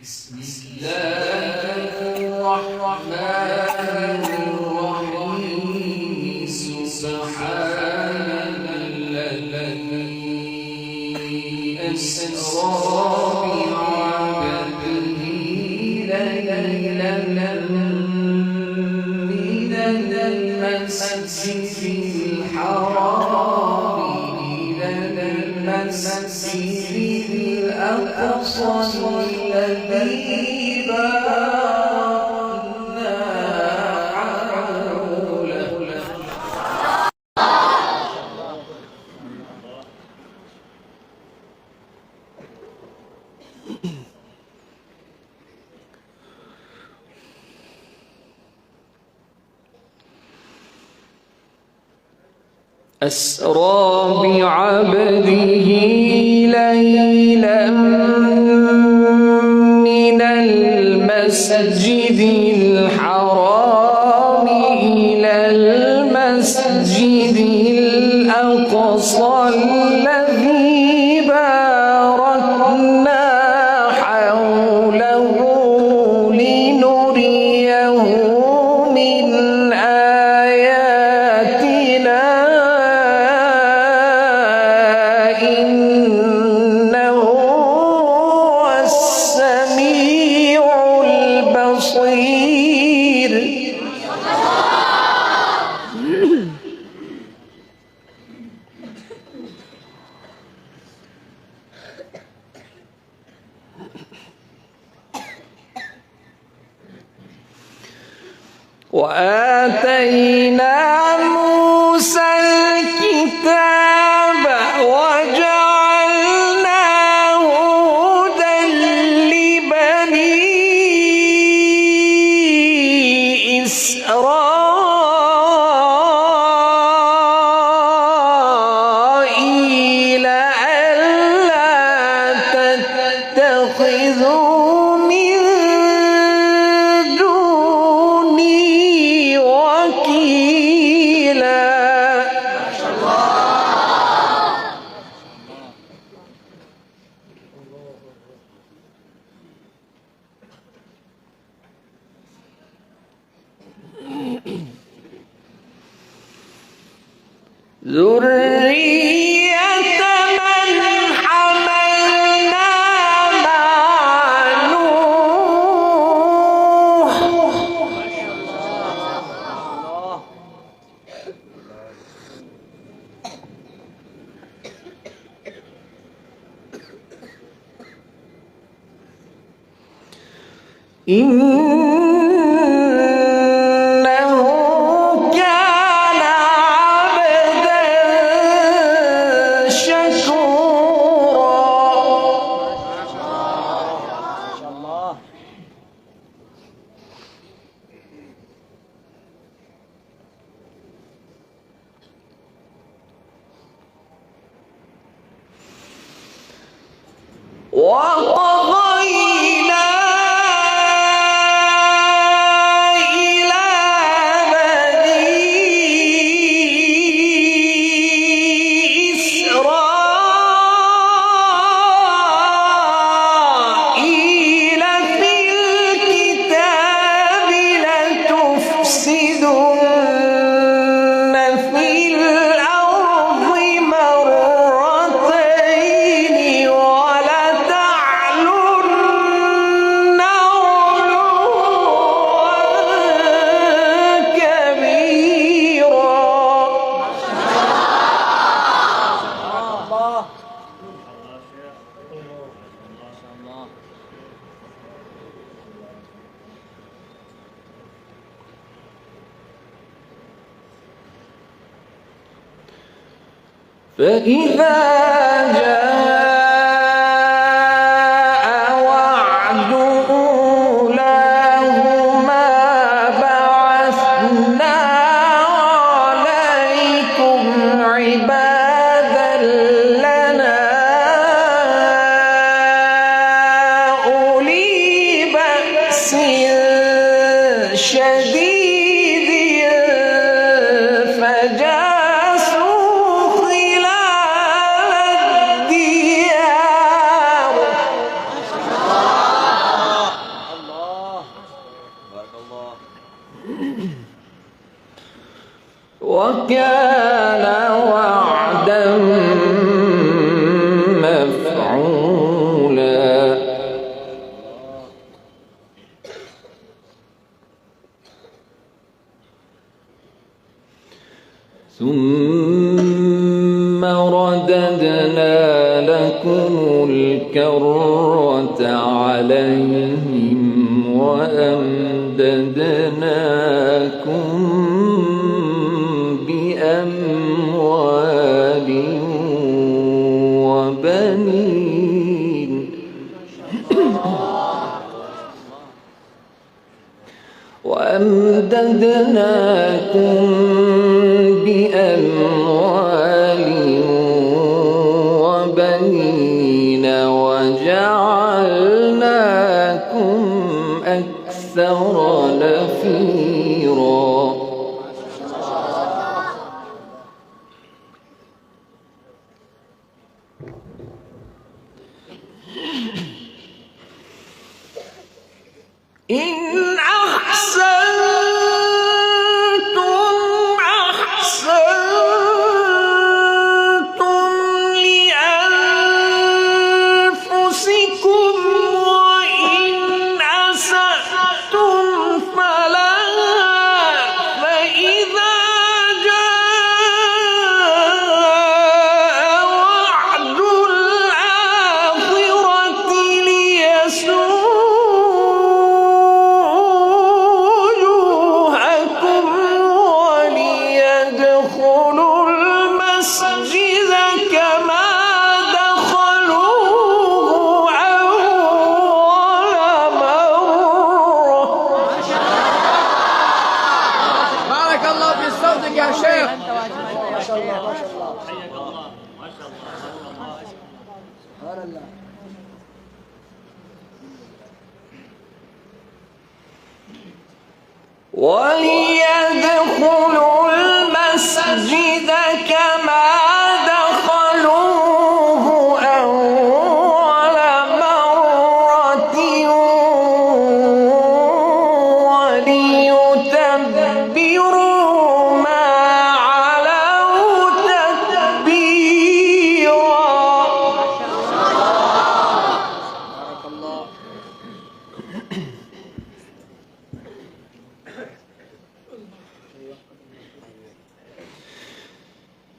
بسم الله الرحمن الرحيم سبحان الذي أسرى بعبده ليلا من المسجد الحرام إلى المسجد الأقصى الذي باركنا حوله أسرى بعبده ليلا من المسجد الحرام إلى المسجد الأقصى الذي باركنا حوله لنريه من آياتنا إنه هو السميع البصير. وآتينا موسى الكتاب وجعلناه هدى لبني إسرائيل ألا تتخذوا من دوني وكيلا. ذرية من حملنا مع نوح إنه كان عبدا شكورا. وقضينا إلى بني إسرائيل في الكتاب لتفسدن فإذا جاء وعد أولاهما بعثنا عليكم عبادا لنا أولي بأس شديد فجاسوا خلال الديار. الله بارك الله. وكان وعدا مفعولا. ثم رددنا لكم الكرة عليهم وأمددناكم بأموال وبنين وأمددناكم بأموال وبنين وجعلناكم أكثر نفيرا. إن أحسنتم أحسنتم لأنفسكم وإن أسأتم فلها. فإذا جاء وعد الآخرة ليسوء وجوهكم وليدخلوا المسجد كما دخلوه أول مرة. بارك الله في صوتك يا شيخ. ما شاء الله ما شاء الله حياك الله ما شاء الله سبحان الله. وليدخلوا المسجد كما دخلوه أول مرة وليتبروا ما علوا تتبيرا. بارك الله.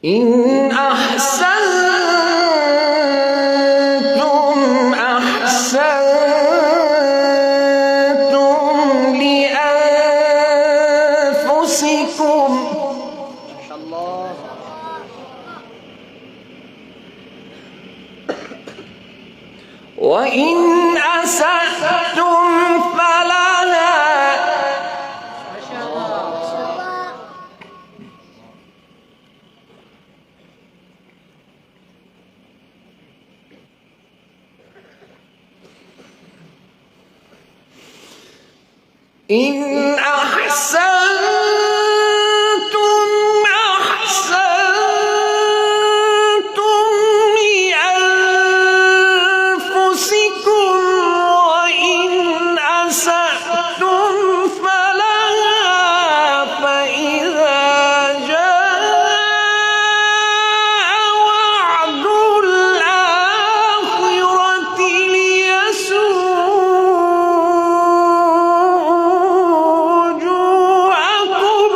إن أحسنتم أحسنتم لأنفسكم ما شاء الله. وإن أسأتم فلها. إن أحسنتم أحسنتم لأنفسكم وإن أسأتم فلها. فإذا جاء وعد الآخرة ليسوء وجوهكم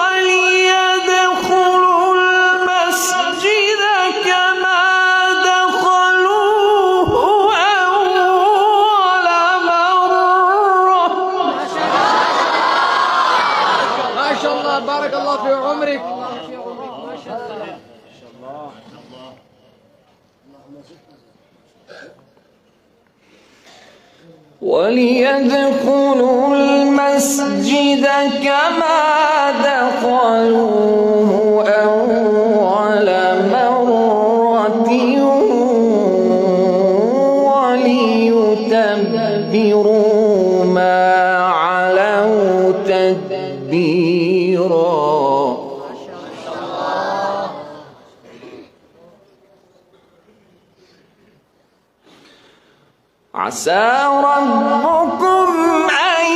وليدخلوا المسجد كما دخلوه أول مرة. ما شاء الله بارك الله في عمرك. ما شاء الله. وليدخلوا المسجد كما دخلوه أول مرة وليتبروا ما علوا تتبيرا. عسى ربكم أن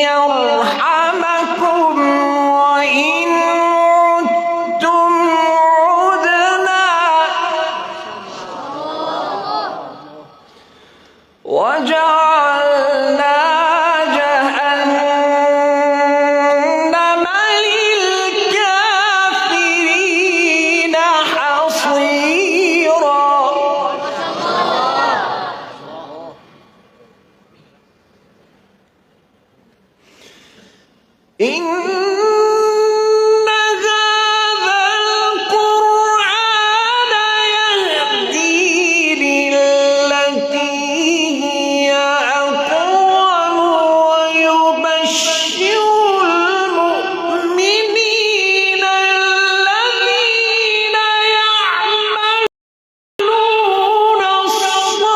يرحمكم وإن عدتم عدنا وجعلنا جهنم للكافرين حصيرا. إن هذا القرآن يهدي للتي هي أقوم ويبشر المؤمنين الذين يعملون الصالحات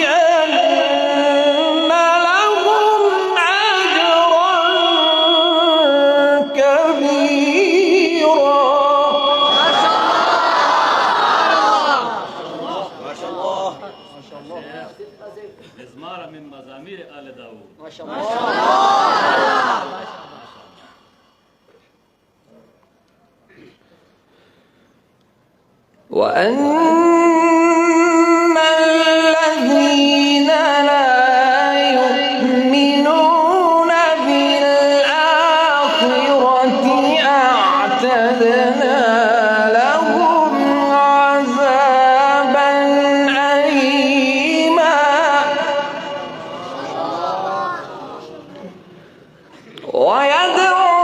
أن لهم أجرا كبيرا. ما شاء الله. مزمار من مزامير آل داود. ما شاء الله. وأن الذين لا يؤمنون بالآخرة أعتدنا لهم عذابا أليما. ويدعو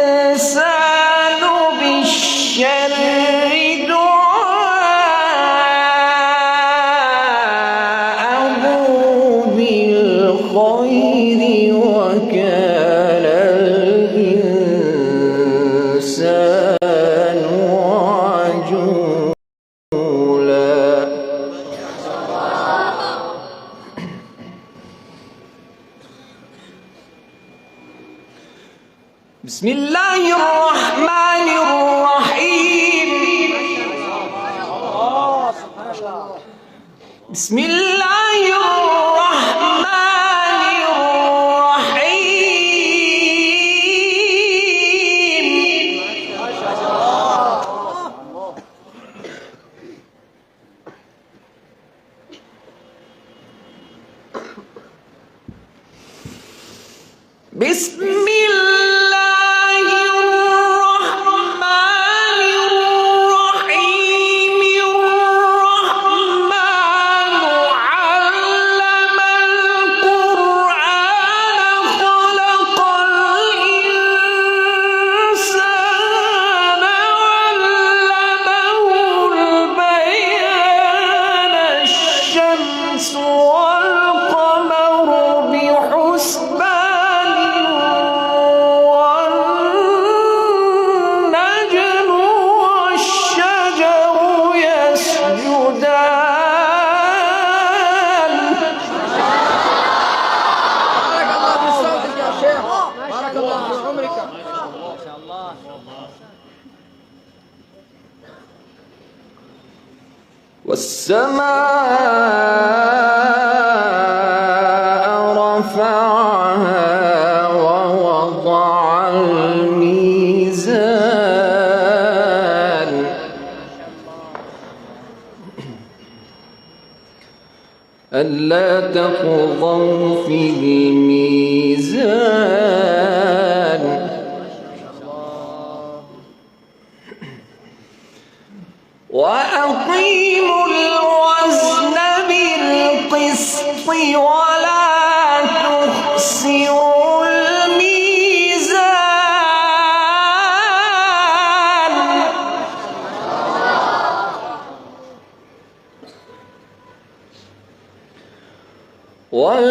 الإنسان بالشر دعاءه بالخير وكان الإنسان عجولا. بسم الله الرحمن الرحيم. بسم الله الرحمن الرحيم. بسم الله الرحمن الرحيم. الرحمن علم القرآن خلق الإنسان علمه البيان. الشمس والقمر بحسبان والنجم والشجر يسجدان. بارك الله في صوتك يا شيخ. بارك الله في عمرك. ما شاء الله. والسماء رفعها ووضع الميزان. ألا تطغوا في الميزان. وأقيموا الوزن بالقسط ولا تخسروا الميزان.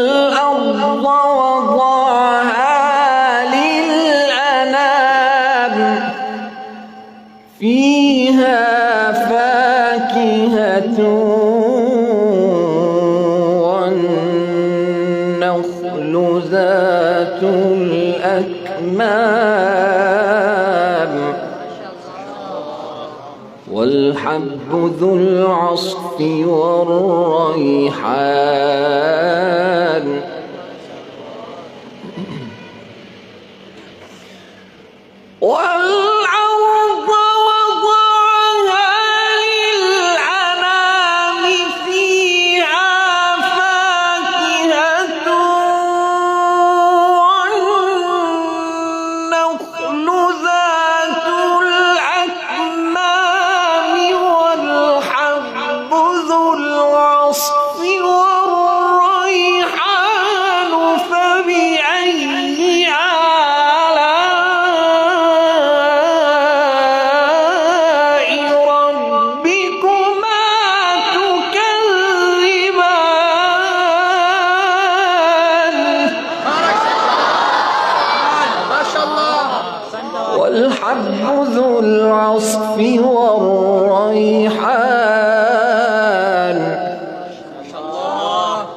والأرض وضعها للأنام فيها فاكهة والنخل ذات الأكمام والحب ذو العصف والريحان والأرض وضعها للأنام فيها فاكهة والنخل ذات الأكمام والحب ذو العصف والريحان فبأي آلاء ربكما تكذبان ما شاء الله. والحب ذو العصف والريحان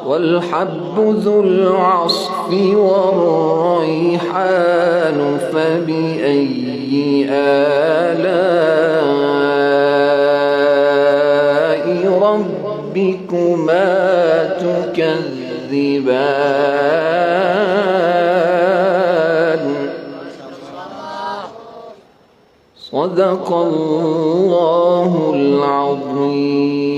والحب ذو العصف والريحان فبأي آلاء ربكما تكذبان صدق الله العظيم.